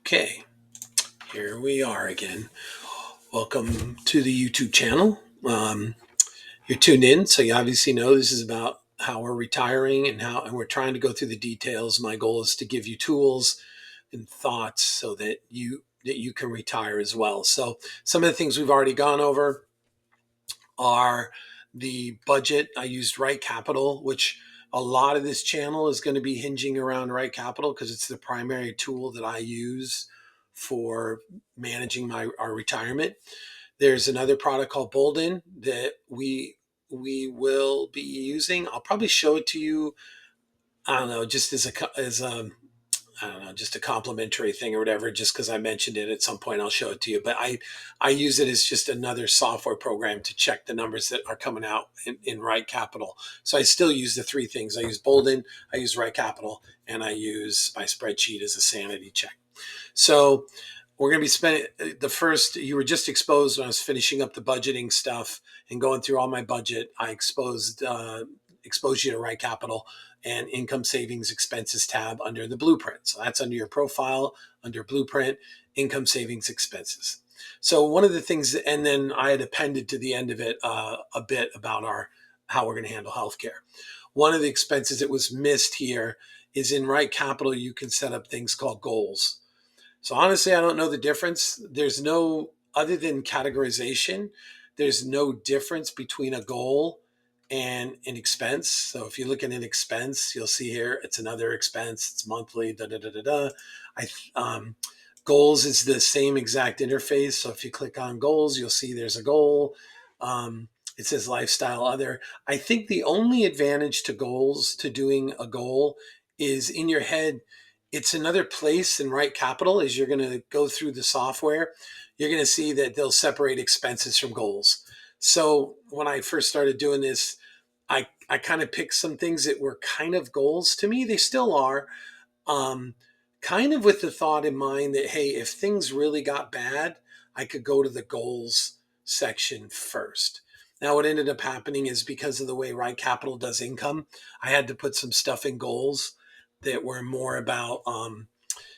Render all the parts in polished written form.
Okay, here we are again. Welcome to the YouTube channel. You're tuned in, so you obviously know this is about how we're retiring and we're trying to go through the details. My goal is to give you tools and thoughts so that you can retire as well. So some of the things we've already gone over are the budget. I used Right Capital, which a lot of this channel is going to be hinging around Right Capital because it's the primary tool that I use for managing our retirement. There's another product called Bolden that we will be using. I'll probably show it to you. I don't know, just as a I don't know, just a complimentary thing or whatever, just because I mentioned it at some point, I'll show it to you. But I use it as just another software program to check the numbers that are coming out in Right Capital. So I still use the three things. I use Bolden, I use Right Capital, and I use my spreadsheet as a sanity check. So we're going to be spending you were just exposed when I was finishing up the budgeting stuff and going through all my budget. I exposed you to Right Capital and income savings expenses tab under the blueprint. So that's under your profile, under blueprint, income savings expenses. So one of the things, and then I had appended to the end of it a bit about how we're going to handle healthcare. One of the expenses that was missed here is in Right Capital, you can set up things called goals. So honestly, I don't know the difference. There's no, other than categorization, there's no difference between a goal and an expense. So if you look at an expense, you'll see here it's another expense. It's monthly. Da da da da da. I Goals is the same exact interface. So if you click on goals, you'll see there's a goal. It says lifestyle other. I think the only advantage to goals, to doing a goal, is in your head. It's another place in Right Capital. As you're going to go through the software, you're going to see that they'll separate expenses from goals. So when I first started doing this, I kind of picked some things that were kind of goals to me. They still are, um, kind of with the thought in mind that, hey, if things really got bad, I could go to the goals section first. Now, what ended up happening is because of the way Right Capital does income, I had to put some stuff in goals that were more about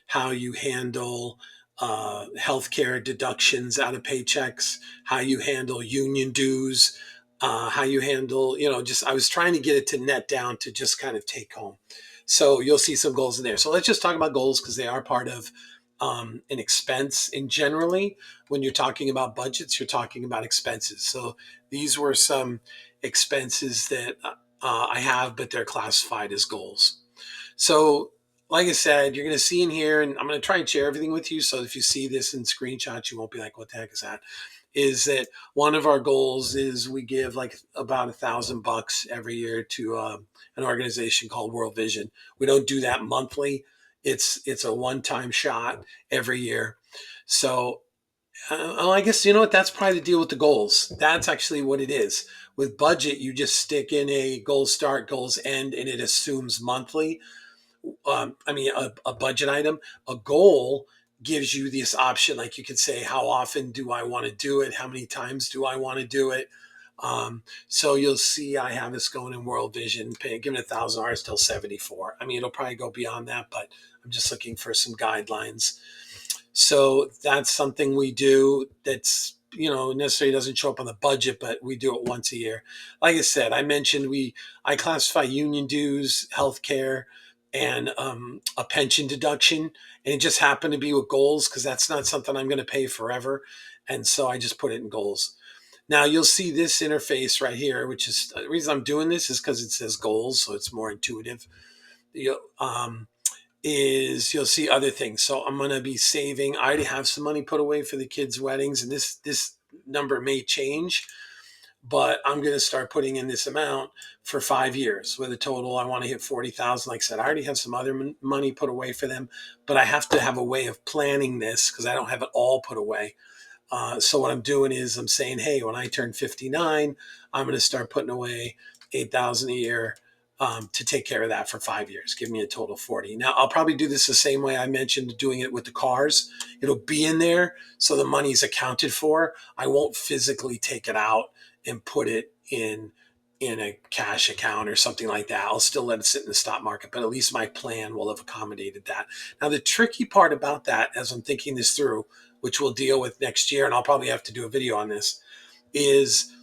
how you handle healthcare deductions out of paychecks, how you handle union dues, how you handle, just I was trying to get it to net down to just kind of take home. So you'll see some goals in there. So let's just talk about goals because they are part of an expense. And generally, when you're talking about budgets, you're talking about expenses. So these were some expenses that I have, but they're classified as goals. So, like I said, you're going to see in here, and I'm going to try and share everything with you. So if you see this in screenshots, you won't be like, what the heck is that? Is that one of our goals is we give like about $1,000 every year to an organization called World Vision. We don't do that monthly. It's a one-time shot every year. So I guess you know what? That's probably the deal with the goals. That's actually what it is. With budget, you just stick in a goals start, goals end, and it assumes monthly. A budget item. A goal gives you this option. Like you could say, how often do I want to do it? How many times do I want to do it? So you'll see I have this going in World Vision, giving $1,000 till 74. I mean, it'll probably go beyond that, but I'm just looking for some guidelines. So that's something we do that's, necessarily doesn't show up on the budget, but we do it once a year. Like I said, I mentioned I classify union dues, healthcare, and a pension deduction. And it just happened to be with goals because that's not something I'm going to pay forever. And so I just put it in goals. Now you'll see this interface right here, which is the reason I'm doing this is because it says goals. So it's more intuitive. You, is you'll see other things. So I'm going to be saving. I already have some money put away for the kids' weddings, and this number may change, but I'm going to start putting in this amount for 5 years with a total. I want to hit 40,000. Like I said, I already have some other money put away for them, but I have to have a way of planning this because I don't have it all put away. So what I'm doing is I'm saying, hey, when I turn 59, I'm going to start putting away 8,000 a year to take care of that for 5 years. Give me a total of 40. Now I'll probably do this the same way I mentioned doing it with the cars. It'll be in there so the money's accounted for. I won't physically take it out and put it in in a cash account or something like that. I'll still let it sit in the stock market, but at least my plan will have accommodated that. Now, the tricky part about that, as I'm thinking this through, which we'll deal with next year, and I'll probably have to do a video on this, is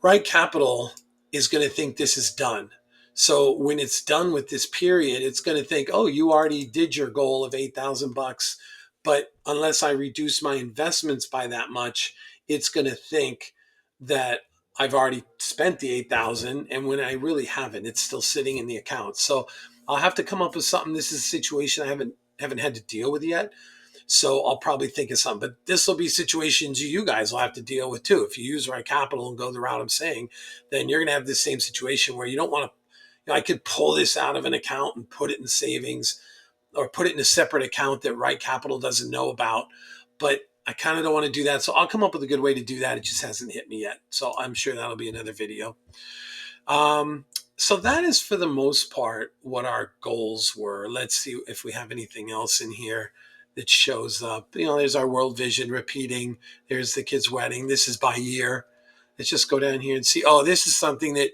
Right Capital is going to think this is done. So when it's done with this period, it's going to think, oh, you already did your goal of 8,000 bucks. But unless I reduce my investments by that much, it's going to think that I've already spent the 8,000. And when I really haven't, it's still sitting in the account. So I'll have to come up with something. This is a situation I haven't had to deal with yet. So I'll probably think of something, but this will be situations you guys will have to deal with too. If you use Right Capital and go the route I'm saying, then you're going to have this same situation where you don't want to, I could pull this out of an account and put it in savings or put it in a separate account that Right Capital doesn't know about. But I kind of don't want to do that. So I'll come up with a good way to do that. It just hasn't hit me yet. So I'm sure that'll be another video. So that is for the most part what our goals were. Let's see if we have anything else in here that shows up. There's our world vision repeating. There's the kid's wedding. This is by year. Let's just go down here and see. Oh, this is something that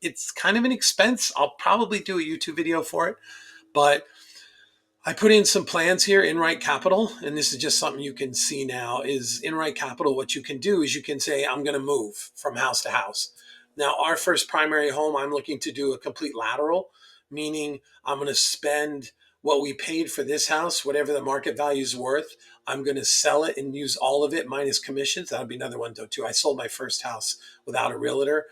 it's kind of an expense. I'll probably do a YouTube video for it, but I put in some plans here in Right Capital, and this is just something you can see now is in Right Capital. What you can do is you can say, I'm going to move from house to house. Now, our first primary home, I'm looking to do a complete lateral, meaning I'm going to spend what we paid for this house, whatever the market value is worth. I'm going to sell it and use all of it minus commissions. That'll be another one though too. I sold my first house without a realtor.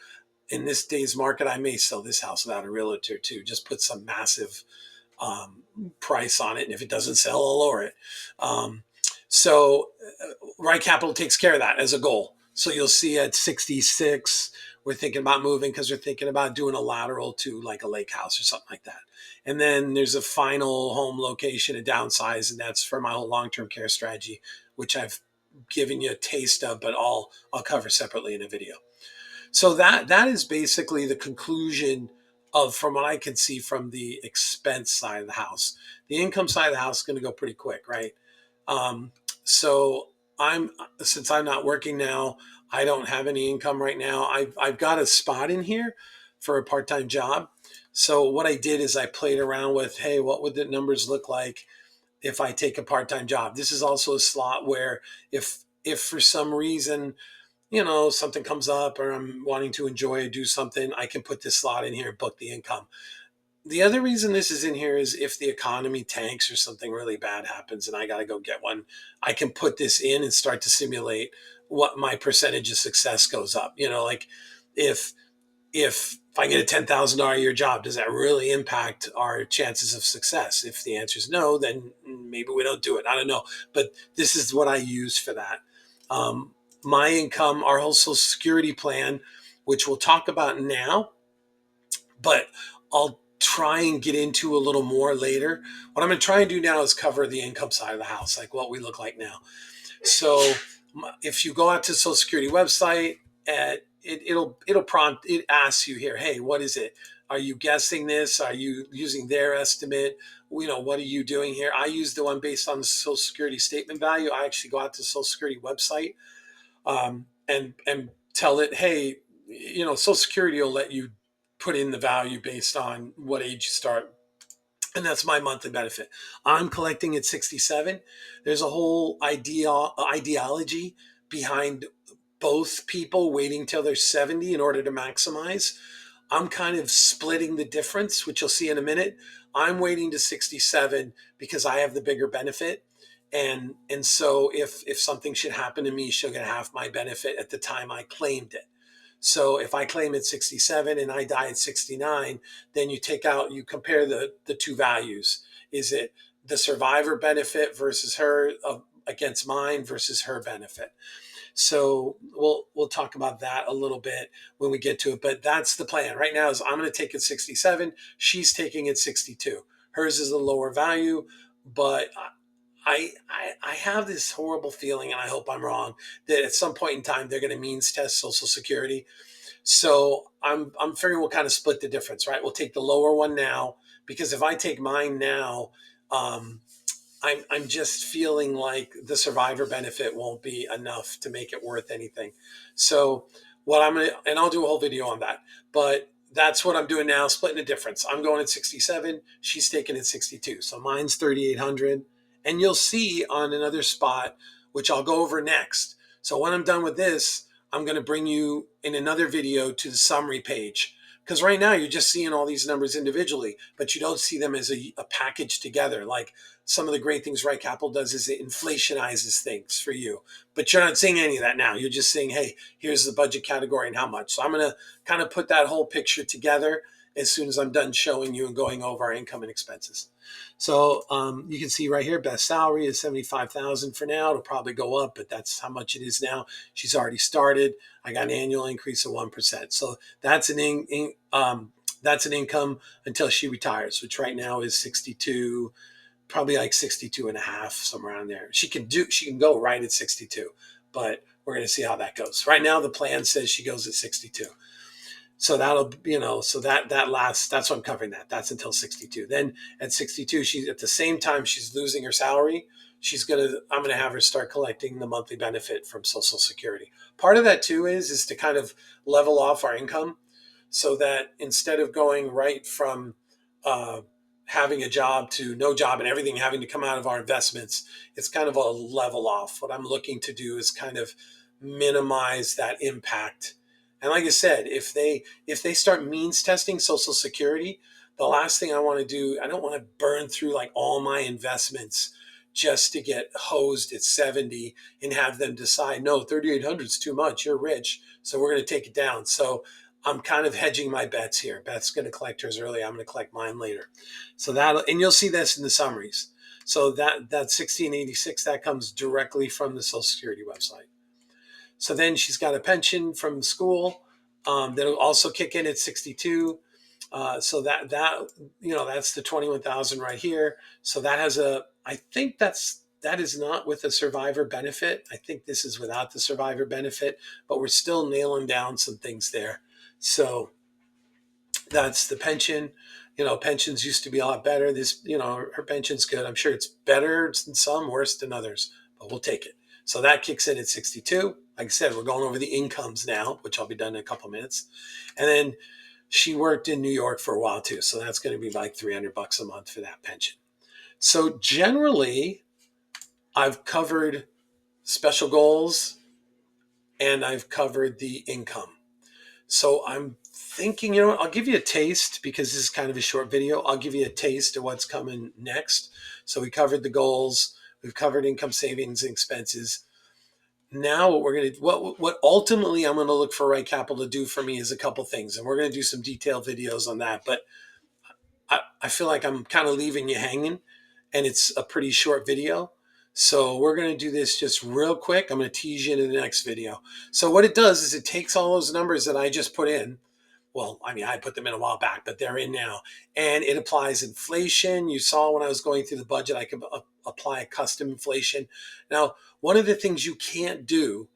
In this day's market, I may sell this house without a realtor too. Just put some massive um, price on it, and if it doesn't sell, I'll lower it. So Right Capital takes care of that as a goal. So you'll see at 66, we're thinking about moving because we're thinking about doing a lateral to like a lake house or something like that. And then there's a final home location, a downsize, and that's for my whole long-term care strategy, which I've given you a taste of, but I'll cover separately in a video. So that is basically the conclusion of, from what I can see, from the expense side of the house. The income side of the house is going to go pretty quick, right? Um, so since I'm not working now, I don't have any income right now. I've got a spot in here for a part-time job. So what I did is I played around with, hey, what would the numbers look like if I take a part-time job? This is also a slot where if for some reason something comes up or I'm wanting to enjoy or do something, I can put this slot in here and book the income. The other reason this is in here is if the economy tanks or something really bad happens and I got to go get one, I can put this in and start to simulate what my percentage of success goes up. Like if I get a $10,000 a year job, does that really impact our chances of success? If the answer is no, then maybe we don't do it. I don't know. But this is what I use for that. My income, our whole Social Security plan, which we'll talk about now, but I'll try and get into a little more later. What I'm going to try and do now is cover the income side of the house, like what we look like now. So if you go out to the Social Security website, it'll prompt, it asks you here, hey, what is it? Are you guessing this? Are you using their estimate? What are you doing here? I use the one based on the Social Security statement value. I actually go out to the Social Security website and tell it, hey, Social Security will let you put in the value based on what age you start. And that's my monthly benefit. I'm collecting at 67. There's a whole ideology behind both people waiting till they're 70 in order to maximize. I'm kind of splitting the difference, which you'll see in a minute. I'm waiting to 67 because I have the bigger benefit. And so if something should happen to me, she'll get half my benefit at the time I claimed it. So if I claim at 67 and I die at 69, then you compare the two values. Is it the survivor benefit versus her against mine versus her benefit? So we'll talk about that a little bit when we get to it. But that's the plan right now. Is I'm going to take it 67. She's taking it 62. Hers is a lower value, but I have this horrible feeling, and I hope I'm wrong, that at some point in time they're going to means test Social Security. So I'm figuring we'll kind of split the difference, right? We'll take the lower one now because if I take mine now, um, I'm just feeling like the survivor benefit won't be enough to make it worth anything. So what I'm gonna, and I'll do a whole video on that, but that's what I'm doing now, splitting the difference. I'm going at 67, she's taking at 62. So mine's 3,800. And you'll see on another spot, which I'll go over next. So when I'm done with this, I'm going to bring you in another video to the summary page. Because right now you're just seeing all these numbers individually, but you don't see them as a package together. Like some of the great things Right Capital does is it inflationizes things for you. But you're not seeing any of that now. You're just saying, hey, here's the budget category and how much. So I'm going to kind of put that whole picture together as soon as I'm done showing you and going over our income and expenses. So you can see right here, best salary is 75,000 for now. It'll probably go up, but that's how much it is now. She's already started. I got an annual increase of 1%. So that's that's an income until she retires, which right now is 62, probably like 62 and a half, somewhere around there. She can go right at 62, but we're going to see how that goes. Right now, the plan says she goes at 62. So that'll, so that's what I'm covering that. That's until 62. Then at 62, she's at the same time she's losing her salary. I'm going to have her start collecting the monthly benefit from Social Security. Part of that too is to kind of level off our income so that instead of going right from uh, having a job to no job and everything having to come out of our investments, it's kind of a level off. What I'm looking to do is kind of minimize that impact. And like I said, if they start means testing Social Security, the last thing I want to do, I don't want to burn through like all my investments just to get hosed at 70 and have them decide, no, 3,800 is too much. You're rich, so we're going to take it down. So I'm kind of hedging my bets here. Beth's going to collect hers early. I'm going to collect mine later. So and you'll see this in the summaries. So that 1686, that comes directly from the Social Security website. So then she's got a pension from school that'll also kick in at 62. So that's the 21,000 right here. So that has I think that is not with a survivor benefit. I think this is without the survivor benefit, but we're still nailing down some things there. So that's the pension. Pensions used to be a lot better. Her pension's good. I'm sure it's better than some, worse than others, but we'll take it. So that kicks in at 62. Like I said, we're going over the incomes now, which I'll be done in a couple minutes. And then she worked in New York for a while too. So that's going to be like $300 a month for that pension. So generally, I've covered special goals and I've covered the income. So I'm thinking, I'll give you a taste because this is kind of a short video. I'll give you a taste of what's coming next. So we covered the goals, we've covered income, savings, and expenses. Now what ultimately I'm going to look for Right Capital to do for me is a couple things, and we're going to do some detailed videos on that. But I feel like I'm kind of leaving you hanging, and it's a pretty short video. So we're going to do this just real quick. I'm going to tease you into the next video. So what it does is it takes all those numbers that I just put in. Well, I mean, I put them in a while back, but they're in now. And it applies inflation. You saw when I was going through the budget, I could apply a custom inflation. Now, one of the things you can't do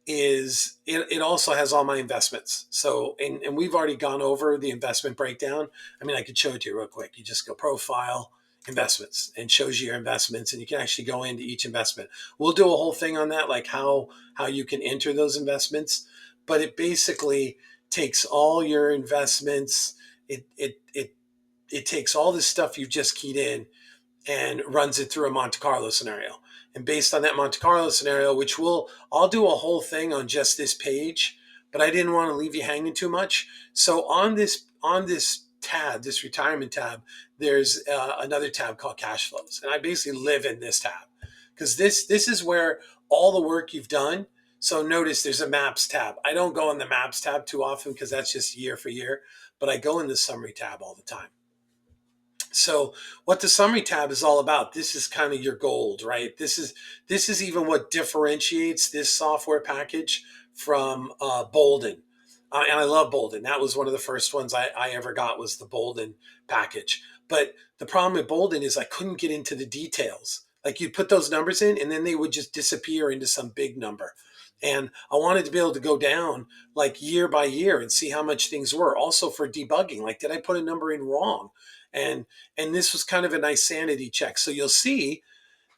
is it also has all my investments. So, and we've already gone over the investment breakdown. I mean, I could show it to you real quick. You just go profile, investments, and shows you your investments, and you can actually go into each investment. We'll do a whole thing on that, like how you can enter those investments. But it basically takes all your investments. It takes all this stuff you've just keyed in and runs it through a Monte Carlo scenario. And based on that Monte Carlo scenario, which I'll do a whole thing on just this page, but I didn't want to leave you hanging too much. So on this tab, this retirement tab, there's another tab called cash flows. And I basically live in this tab because this is where all the work you've done. So notice there's a maps tab. I don't go in the maps tab too often because that's just year for year, but I go in the summary tab all the time. So what the summary tab is all about, this is kind of your gold, right? This is even what differentiates this software package from Bolden. And I love Bolden. That was one of the first ones I ever got, was the Bolden package. But the problem with Bolden is I couldn't get into the details. Like you'd put those numbers in and then they would just disappear into some big number. And I wanted to be able to go down like year by year and see how much things were. Also for debugging, like did I put a number in wrong? And this was kind of a nice sanity check. So you'll see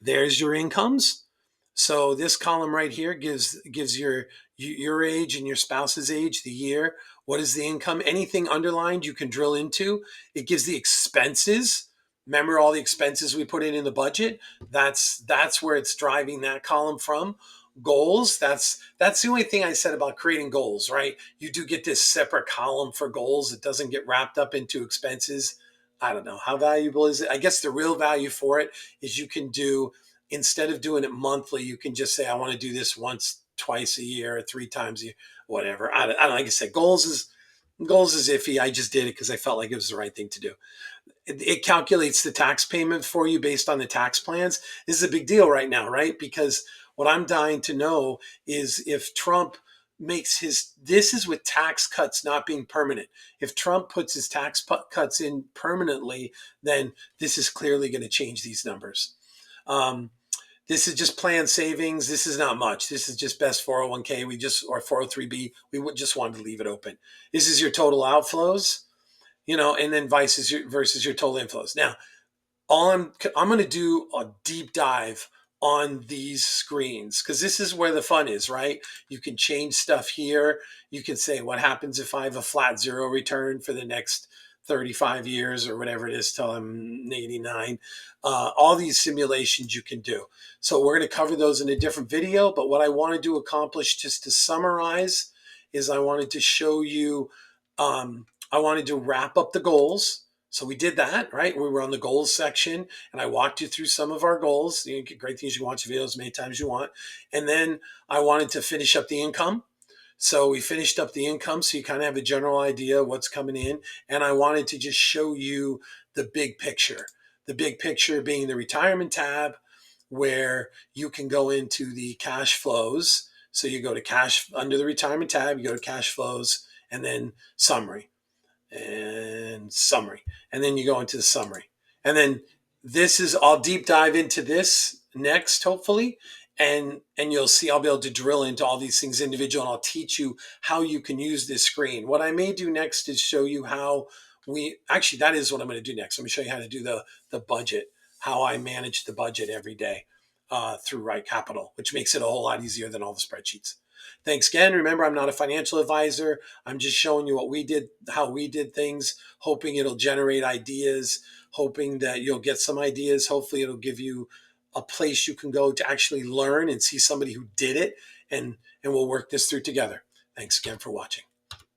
there's your incomes. So this column right here gives your age and your spouse's age, the year. What is the income? Anything underlined you can drill into. It gives the expenses. Remember all the expenses we put in the budget? That's where it's driving that column from. Goals, that's the only thing I said about creating goals, right? You do get this separate column for goals. It doesn't get wrapped up into expenses. I don't know. How valuable is it? I guess the real value for it is you can do, instead of doing it monthly, you can just say, I want to do this once, twice a year, or 3 times a year, whatever. I don't like I said, goals is iffy. I just did it because I felt like it was the right thing to do. It calculates the tax payment for you based on the tax plans. This is a big deal right now, right? Because what I'm dying to know is if Trump makes this is with tax cuts not being permanent. If Trump puts his tax cuts in permanently, then this is clearly going to change these numbers. Um, this is just planned savings. This is not much. This is just best 401k. Or 403b. We would just wanted to leave it open. This is your total outflows, and then versus your total inflows. Now, I'm going to do a deep dive on these screens because this is where the fun is, right? You can change stuff here. You can say, what happens if I have a flat zero return for the next 35 years or whatever it is till I'm 89. All these simulations you can do. So we're going to cover those in a different video. But what I wanted to accomplish, just to summarize, is I wanted to show you, I wanted to wrap up the goals. So we did that, right? We were on the goals section and I walked you through some of our goals. Great things, you can watch videos as many times as you want. And then I wanted to finish up the income. So we finished up the income so you kind of have a general idea of what's coming in. And I wanted to just show you the big picture. The big picture being the retirement tab, where you can go into the cash flows. So you go to cash under the retirement tab, you go to cash flows and then summary and summary. And then you go into the summary. And then I'll deep dive into this next, hopefully. And you'll see I'll be able to drill into all these things individual, and I'll teach you how you can use this screen. What I may do next is show you how that is what I'm going to do next. Let me show you how to do the budget, how I manage the budget every day through Right Capital, which makes it a whole lot easier than all the spreadsheets. Thanks again. Remember, I'm not a financial advisor. I'm just showing you what we did, how we did things, hoping it'll generate ideas, hoping that you'll get some ideas. Hopefully it'll give you a place you can go to actually learn and see somebody who did it, and we'll work this through together. Thanks again for watching.